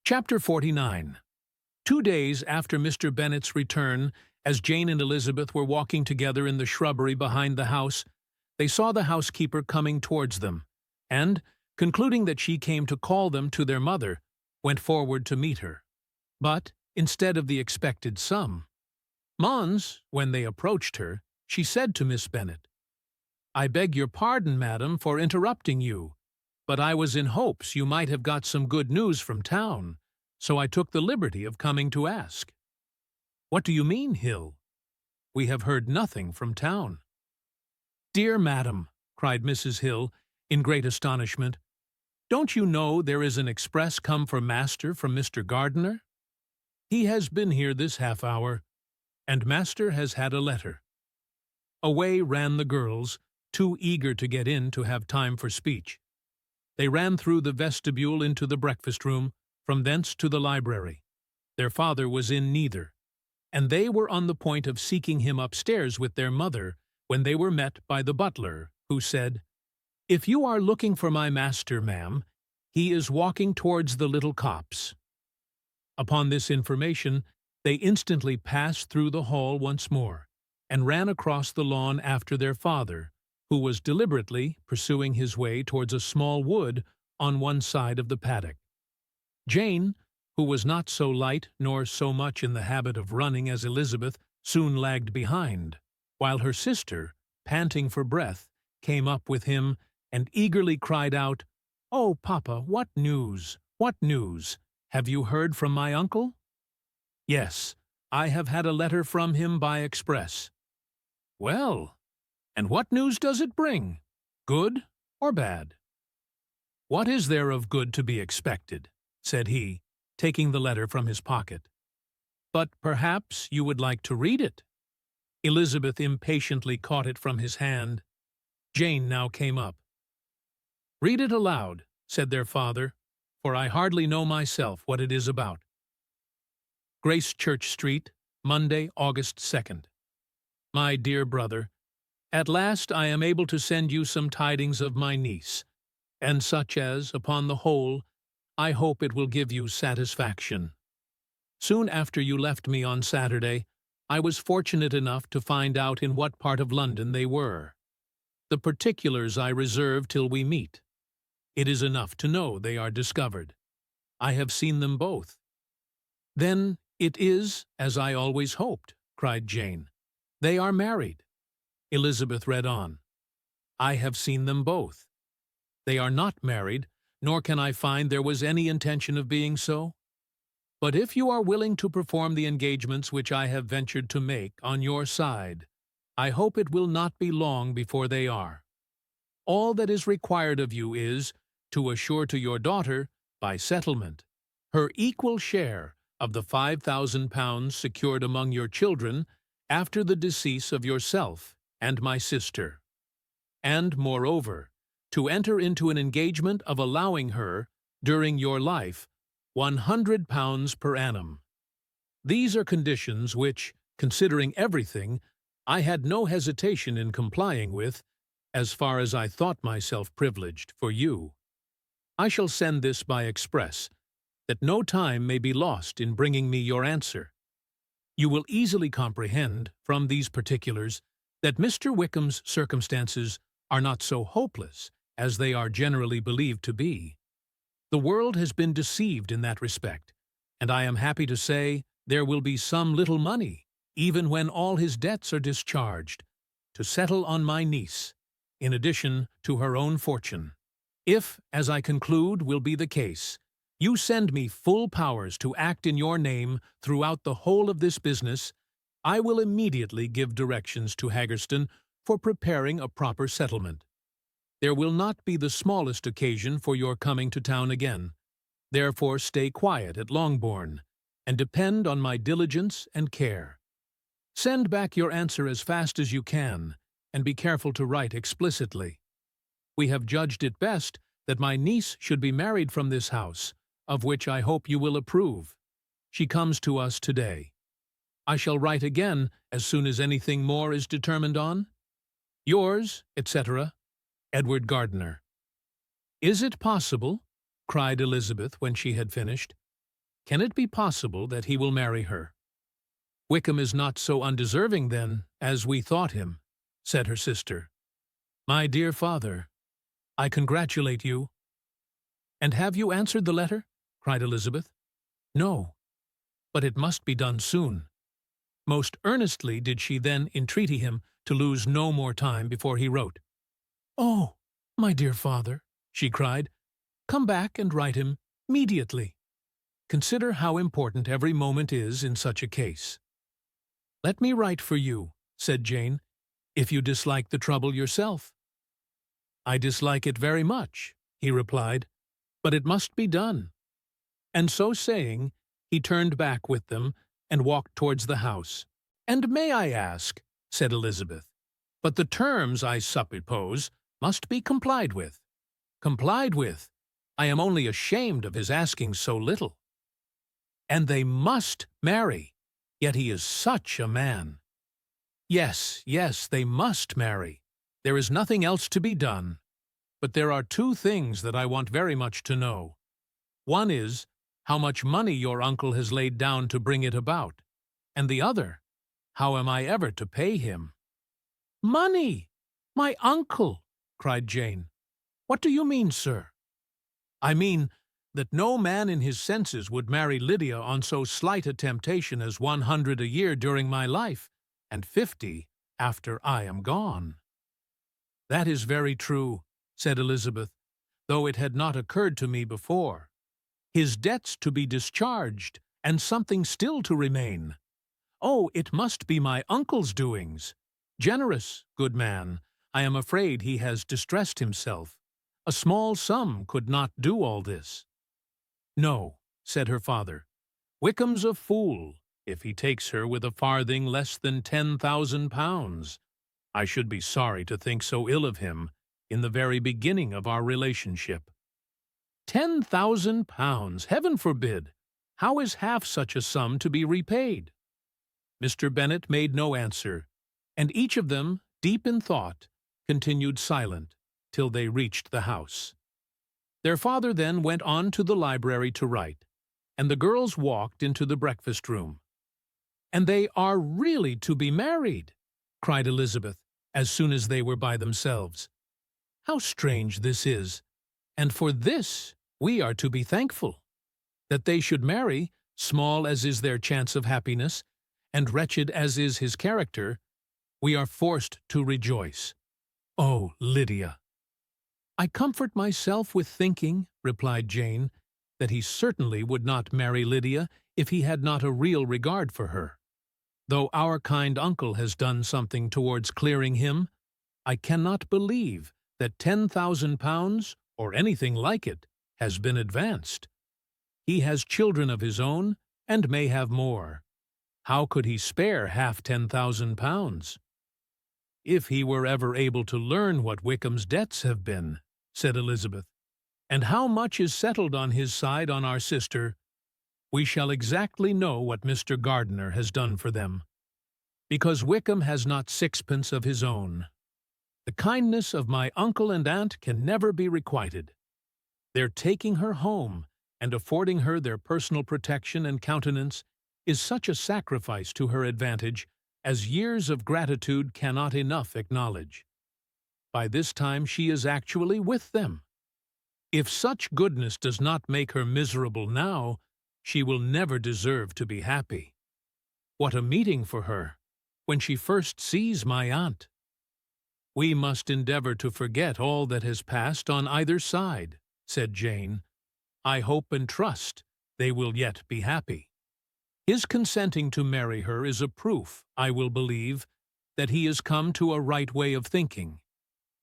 Chapter 49. 2 days after Mr. Bennet's return, as Jane and Elizabeth were walking together in the shrubbery behind the house, they saw the housekeeper coming towards them, and, concluding that she came to call them to their mother, went forward to meet her. But, instead of the expected sum, Mons, when they approached her, she said to Miss Bennet, "I beg your pardon, madam, for interrupting you, but I was in hopes you might have got some good news from town, so I took the liberty of coming to ask." "What do you mean, Hill? We have heard nothing from town." "Dear madam," cried Mrs. Hill, in great astonishment, "don't you know there is an express come for master from Mr. Gardiner? He has been here this half-hour, and master has had a letter." Away ran the girls, too eager to get in to have time for speech. They ran through the vestibule into the breakfast-room, from thence to the library. Their father was in neither, and they were on the point of seeking him upstairs with their mother when they were met by the butler, who said, "If you are looking for my master, ma'am, he is walking towards the little copse." Upon this information, they instantly passed through the hall once more, and ran across the lawn after their father, who was deliberately pursuing his way towards a small wood on one side of the paddock. Jane, who was not so light nor so much in the habit of running as Elizabeth, soon lagged behind, while her sister, panting for breath, came up with him and eagerly cried out, "Oh, papa, what news? What news? Have you heard from my uncle?" "Yes, I have had a letter from him by express." "Well, and what news does it bring? Good or bad?" "What is there of good to be expected?" said he, taking the letter from his pocket. "But perhaps you would like to read it." Elizabeth impatiently caught it from his hand. Jane now came up. "Read it aloud," said their father, "for I hardly know myself what it is about." Grace Church Street, Monday, August 2nd. My dear brother, at last I am able to send you some tidings of my niece, and such as, upon the whole, I hope it will give you satisfaction. Soon after you left me on Saturday, I was fortunate enough to find out in what part of London they were. The particulars I reserve till we meet. It is enough to know they are discovered. I have seen them both. "Then it is as I always hoped," cried Jane. "They are married." Elizabeth read on. "I have seen them both. They are not married, nor can I find there was any intention of being so. But if you are willing to perform the engagements which I have ventured to make on your side, I hope it will not be long before they are. All that is required of you is to assure to your daughter, by settlement, her equal share of the £5,000 secured among your children after the decease of yourself and my sister, and, moreover, to enter into an engagement of allowing her, during your life, £100 per annum. These are conditions which, considering everything, I had no hesitation in complying with, as far as I thought myself privileged for you. I shall send this by express, that no time may be lost in bringing me your answer. You will easily comprehend, from these particulars, that Mr. Wickham's circumstances are not so hopeless as they are generally believed to be. The world has been deceived in that respect, and I am happy to say there will be some little money, even when all his debts are discharged, to settle on my niece, in addition to her own fortune. If, as I conclude will be the case, you send me full powers to act in your name throughout the whole of this business, I will immediately give directions to Haggerston for preparing a proper settlement. There will not be the smallest occasion for your coming to town again. Therefore stay quiet at Longbourn, and depend on my diligence and care. Send back your answer as fast as you can, and be careful to write explicitly. We have judged it best that my niece should be married from this house, of which I hope you will approve. She comes to us today. I shall write again as soon as anything more is determined on. Yours, etc., Edward Gardiner. "Is it possible?" cried Elizabeth when she had finished. Can it be possible that he will marry her? Wickham is not so undeserving, then, as we thought him, said her sister. My dear father, I congratulate you. And have you answered the letter? Cried Elizabeth. No, but it must be done soon. Most earnestly did she then entreat him to lose no more time before he wrote. Oh, my dear father, she cried, come back and write him immediately. Consider how important every moment is in such a case. Let me write for you, said Jane, if you dislike the trouble yourself. I dislike it very much, he replied, but it must be done. And so saying, he turned back with them and walked towards the house. And may I ask, said Elizabeth, but the terms, I suppose, must be complied with. Complied with? I am only ashamed of his asking so little. And they must marry, yet he is such a man. Yes, yes, they must marry. There is nothing else to be done. But there are two things that I want very much to know. One is, how much money your uncle has laid down to bring it about, and the other, how am I ever to pay him? Money! My uncle! Cried Jane. What do you mean, sir? I mean that no man in his senses would marry Lydia on so slight a temptation as 100 a year during my life, and 50 after I am gone. That is very true, said Elizabeth, though it had not occurred to me before. His debts to be discharged, and something still to remain. Oh, it must be my uncle's doings. Generous, good man, I am afraid he has distressed himself. A small sum could not do all this. No, said her father, Wickham's a fool, if he takes her with a farthing less than 10,000 pounds. I should be sorry to think so ill of him in the very beginning of our relationship. 10,000 pounds, heaven forbid! How is half such a sum to be repaid? Mr. Bennet made no answer, and each of them, deep in thought, continued silent till they reached the house. Their father then went on to the library to write, and the girls walked into the breakfast-room. And they are really to be married, cried Elizabeth, as soon as they were by themselves. How strange this is, and for this we are to be thankful. That they should marry, small as is their chance of happiness, and wretched as is his character, we are forced to rejoice. Oh, Lydia! I comfort myself with thinking, replied Jane, that he certainly would not marry Lydia if he had not a real regard for her. Though our kind uncle has done something towards clearing him, I cannot believe that 10,000 pounds, or anything like it, has been advanced. He has children of his own, and may have more. How could he spare half 10,000 pounds? If he were ever able to learn what Wickham's debts have been, said Elizabeth, and how much is settled on his side on our sister, we shall exactly know what Mr. Gardiner has done for them. Because Wickham has not sixpence of his own. The kindness of my uncle and aunt can never be requited. Their taking her home and affording her their personal protection and countenance is such a sacrifice to her advantage as years of gratitude cannot enough acknowledge. By this time she is actually with them. If such goodness does not make her miserable now, she will never deserve to be happy. What a meeting for her, when she first sees my aunt! We must endeavor to forget all that has passed on either side, said Jane. I hope and trust they will yet be happy. His consenting to marry her is a proof, I will believe, that he has come to a right way of thinking.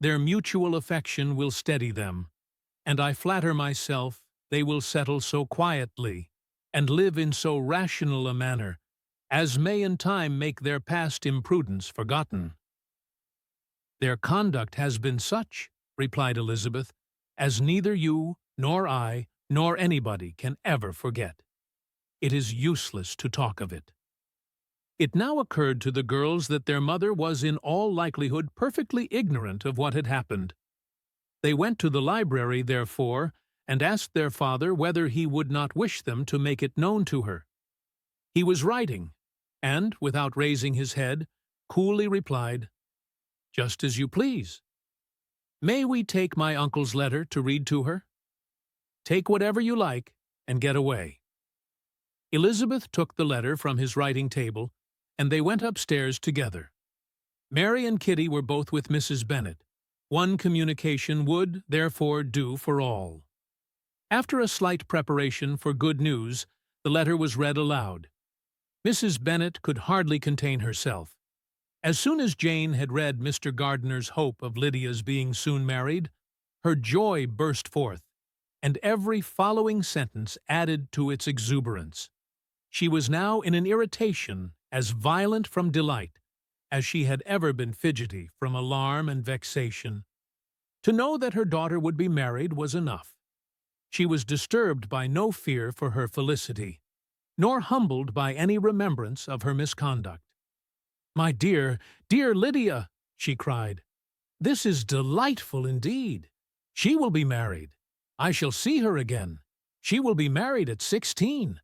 Their mutual affection will steady them, and I flatter myself they will settle so quietly and live in so rational a manner as may in time make their past imprudence forgotten. Their conduct has been such, replied Elizabeth, as neither you, nor I, nor anybody can ever forget. It is useless to talk of it. It now occurred to the girls that their mother was in all likelihood perfectly ignorant of what had happened. They went to the library, therefore, and asked their father whether he would not wish them to make it known to her. He was writing, and, without raising his head, coolly replied, "Just as you please. May we take my uncle's letter to read to her? Take whatever you like, and get away." Elizabeth took the letter from his writing table, and they went upstairs together. Mary and Kitty were both with Mrs. Bennet. One communication would, therefore, do for all. After a slight preparation for good news, the letter was read aloud. Mrs. Bennet could hardly contain herself. As soon as Jane had read Mr. Gardiner's hope of Lydia's being soon married, her joy burst forth, and every following sentence added to its exuberance. She was now in an irritation as violent from delight as she had ever been fidgety from alarm and vexation. To know that her daughter would be married was enough. She was disturbed by no fear for her felicity, nor humbled by any remembrance of her misconduct. "My dear, dear Lydia," she cried, "this is delightful indeed. She will be married. I shall see her again. She will be married at 16.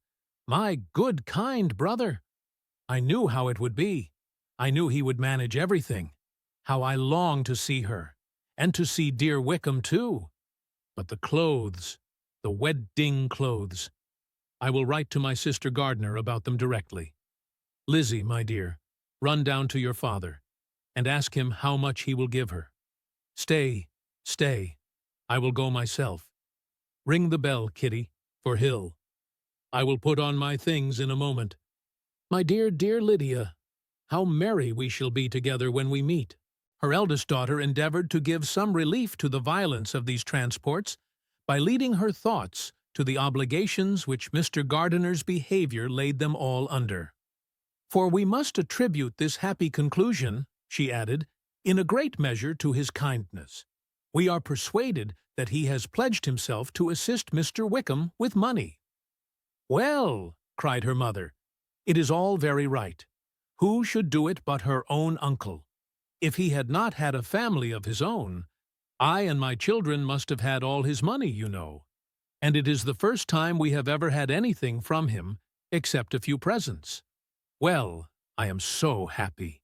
My good, kind brother. I knew how it would be. I knew he would manage everything. How I long to see her, and to see dear Wickham too. But the clothes, the wedding clothes. I will write to my sister Gardiner about them directly. Lizzie, my dear, run down to your father, and ask him how much he will give her. Stay, stay, I will go myself. Ring the bell, Kitty, for Hill. I will put on my things in a moment. My dear, dear Lydia, how merry we shall be together when we meet." Her eldest daughter endeavored to give some relief to the violence of these transports by leading her thoughts to the obligations which Mr. Gardiner's behavior laid them all under. "For we must attribute this happy conclusion," she added, "in a great measure to his kindness. We are persuaded that he has pledged himself to assist Mr. Wickham with money." "Well," cried her mother, "it is all very right. Who should do it but her own uncle? If he had not had a family of his own, I and my children must have had all his money, you know. And it is the first time we have ever had anything from him, except a few presents. Well, I am so happy.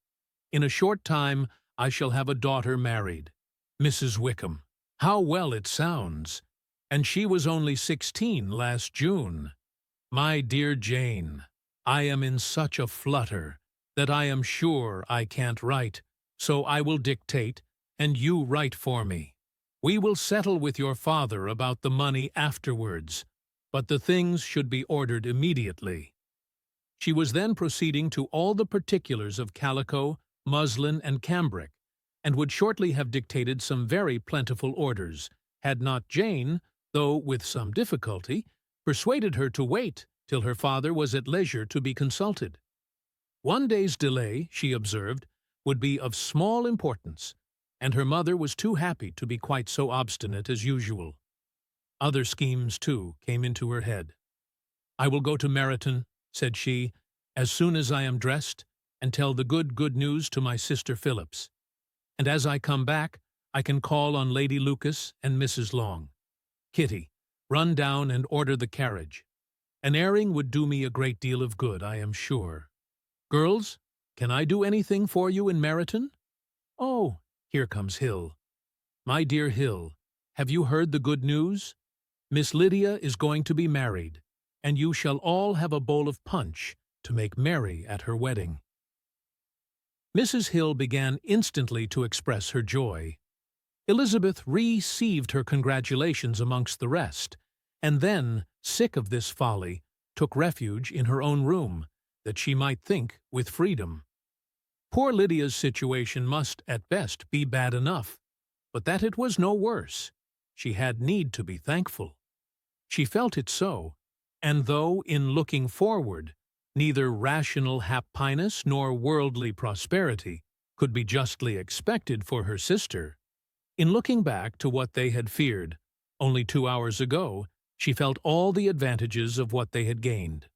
In a short time I shall have a daughter married. Mrs. Wickham. How well it sounds! And she was only 16 last June. My dear Jane, I am in such a flutter that I am sure I can't write, so I will dictate, and you write for me. We will settle with your father about the money afterwards, but the things should be ordered immediately." She was then proceeding to all the particulars of calico, muslin, and cambric, and would shortly have dictated some very plentiful orders, had not Jane, though with some difficulty, persuaded her to wait till her father was at leisure to be consulted. One day's delay, she observed, would be of small importance, and her mother was too happy to be quite so obstinate as usual. Other schemes, too, came into her head. "I will go to Meryton," said she, "as soon as I am dressed, and tell the good news to my sister Phillips. And as I come back, I can call on Lady Lucas and Mrs. Long. Kitty, run down and order the carriage. An airing would do me a great deal of good, I am sure. Girls, can I do anything for you in Meryton? Oh, here comes Hill. My dear Hill, have you heard the good news? Miss Lydia is going to be married, and you shall all have a bowl of punch to make merry at her wedding." Mrs. Hill began instantly to express her joy. Elizabeth received her congratulations amongst the rest, and then, sick of this folly, took refuge in her own room, that she might think with freedom. Poor Lydia's situation must, at best, be bad enough, but that it was no worse. She had need to be thankful. She felt it so, and though, in looking forward, neither rational happiness nor worldly prosperity could be justly expected for her sister, in looking back to what they had feared, only 2 hours ago, she felt all the advantages of what they had gained.